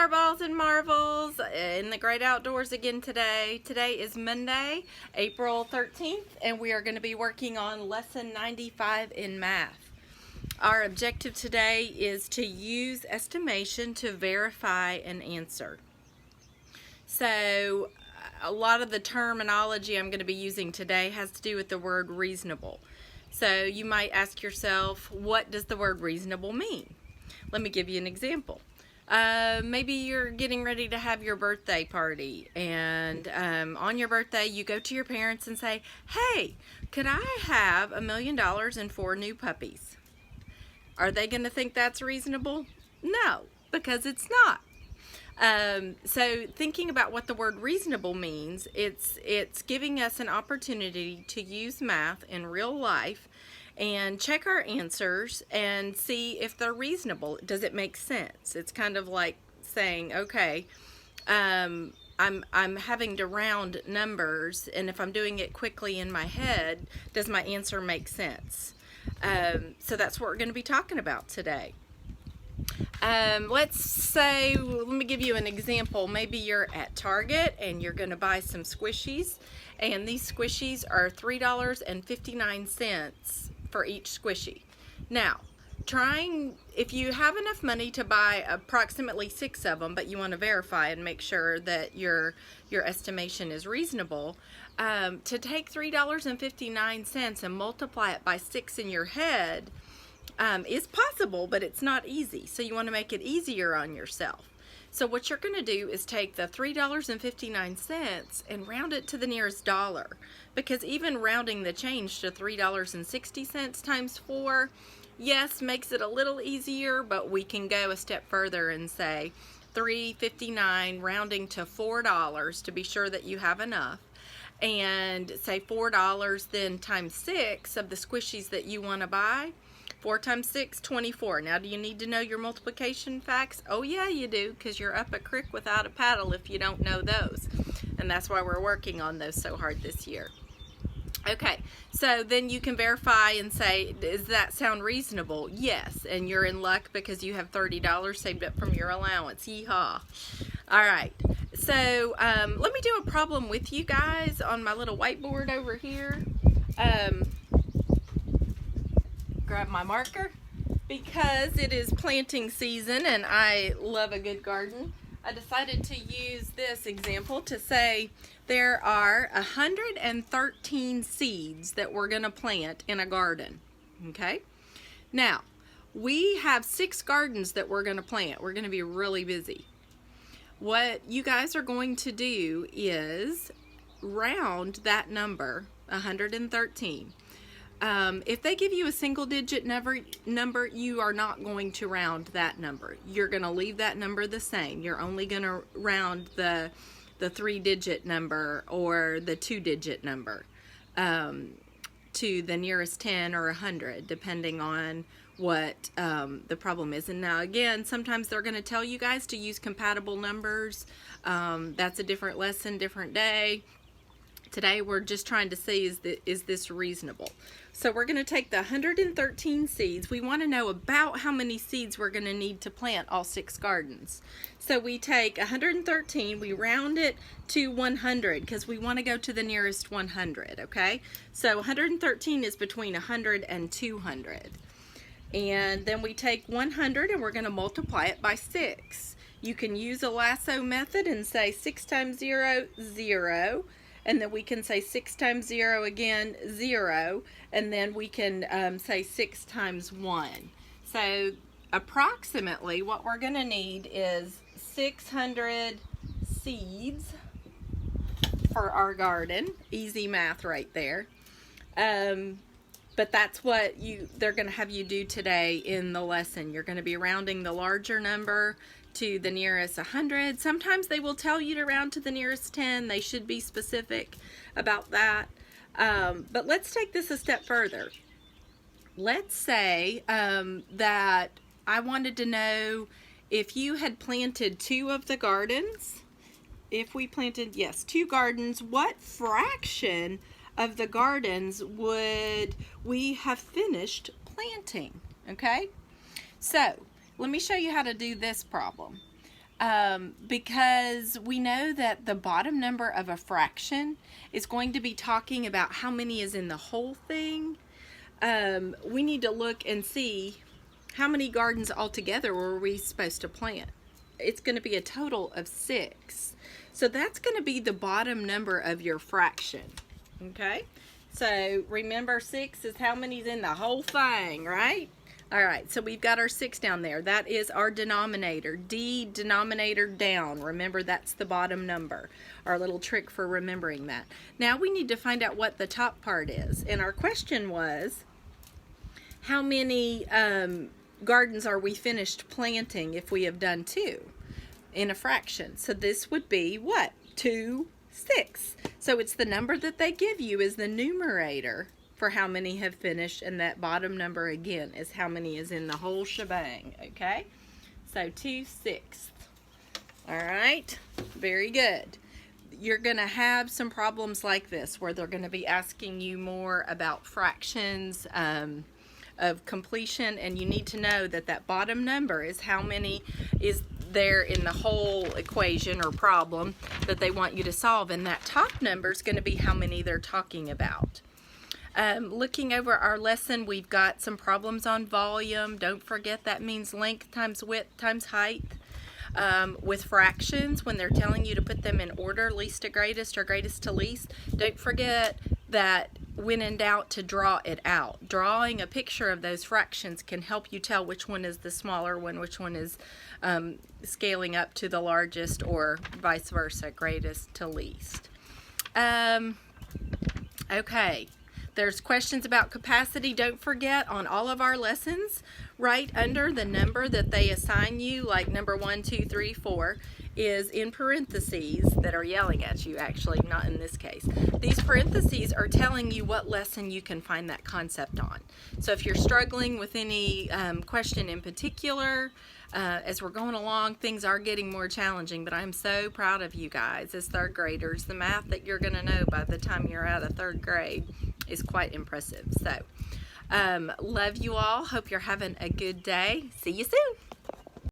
Power Balls and Marvels in the great outdoors again today. Today is Monday, April 13th, and we are going to be working on lesson 95 in math. Our objective today is to use estimation to verify an answer. So a lot of the terminology I'm going to be using today has to do with the word reasonable. So you might ask yourself, what does the word reasonable mean? Let me give you an example. Maybe you're getting ready to have your birthday party, and on your birthday you go to your parents and say, hey, could I have $1 million and 4 new puppies? Are they going to think that's reasonable? No, because it's not. So thinking about what the word reasonable means, it's giving us an opportunity to use math in real life and check our answers and see if they're reasonable. Does it make sense? It's kind of like saying, okay, I'm having to round numbers, and if I'm doing it quickly in my head, does my answer make sense? So that's what we're going to be talking about today. Let's say, let me give you an example. Maybe you're at Target and you're going to buy some squishies, and these squishies are $3.59 for each squishy. Now, if you have enough money to buy approximately 6 of them, but you want to verify and make sure that your estimation is reasonable, to take $3.59 and multiply it by 6 in your head is possible, but it's not easy. So you want to make it easier on yourself. So what you're going to do is take the $3.59 and round it to the nearest dollar, because even rounding the change to $3.60 times 4, yes, makes it a little easier, but we can go a step further and say $3.59 rounding to $4 to be sure that you have enough, and say $4 then times 6 of the squishies that you want to buy. 4 times 6, 24. Now, do you need to know your multiplication facts? Oh yeah, you do, because you're up a creek without a paddle if you don't know those. And that's why we're working on those so hard this year. Okay, so then you can verify and say, does that sound reasonable? Yes, and you're in luck because you have $30 saved up from your allowance. Yeehaw. All right, so let me do a problem with you guys on my little whiteboard over here. Grab my marker, because it is planting season and I love a good garden. I decided to use this example to say there are 113 seeds that we're going to plant in a garden. Okay, now we have 6 gardens that we're going to plant. We're going to be really busy. What you guys are going to do is round that number, 113. If they give you a single digit number, you are not going to round that number. You're going to leave that number the same. You're only going to round the 3-digit number or the 2-digit number to the nearest 10 or 100, depending on what the problem is. And now again, sometimes they're going to tell you guys to use compatible numbers. That's a different lesson, different day. Today we're just trying to see, is this reasonable? So we're going to take the 113 seeds. We want to know about how many seeds we're going to need to plant all 6 gardens. So we take 113, we round it to 100 because we want to go to the nearest 100, okay? So 113 is between 100 and 200. And then we take 100 and we're going to multiply it by 6. You can use a lasso method and say 6 times 0, 0. And then we can say 6 times 0 again, 0. And then we can say 6 times 1. So approximately what we're going to need is 600 seeds for our garden. Easy math right there. But that's what they're going to have you do today in the lesson. You're going to be rounding the larger number to the nearest 100. Sometimes they will tell you to round to the nearest 10. They should be specific about that. But let's take this a step further. Let's say that I wanted to know if you had planted 2 of the gardens. If we planted, yes, 2 gardens, what fraction of the gardens would we have finished planting? Okay, so let me show you how to do this problem. because we know that the bottom number of a fraction is going to be talking about how many is in the whole thing. We need to look and see how many gardens altogether were we supposed to plant. It's going to be a total of 6. So that's going to be the bottom number of your fraction. Okay? So remember, 6 is how many's in the whole thing, right? All right, so we've got our 6 down there. That is our denominator. D, denominator down. Remember, that's the bottom number. Our little trick for remembering that. Now we need to find out what the top part is. And our question was, how many gardens are we finished planting if we have done 2 in a fraction? So this would be what? 2, 6. So it's the number that they give you is the numerator for how many have finished, and that bottom number again is how many is in the whole shebang. Okay, so 2/6. All right, very good. You're gonna have some problems like this where they're gonna be asking you more about fractions of completion, and you need to know that that bottom number is how many is there in the whole equation or problem that they want you to solve, and that top number is going to be how many they're talking about. Looking over our lesson, we've got some problems on volume. Don't forget that means length times width times height. With fractions, when they're telling you to put them in order, least to greatest or greatest to least, don't forget that when in doubt to draw it out. Drawing a picture of those fractions can help you tell which one is the smaller one, which one is scaling up to the largest, or vice versa, greatest to least. Okay. There's questions about capacity. Don't forget, on all of our lessons, right under the number that they assign you, like number 1, 2, 3, 4, is in parentheses that are yelling at you, actually, not in this case. These parentheses are telling you what lesson you can find that concept on. So if you're struggling with any question in particular, as we're going along, things are getting more challenging, but I'm so proud of you guys as 3rd graders. The math that you're going to know by the time you're out of 3rd grade is quite impressive. So, love you all. Hope you're having a good day. See you soon.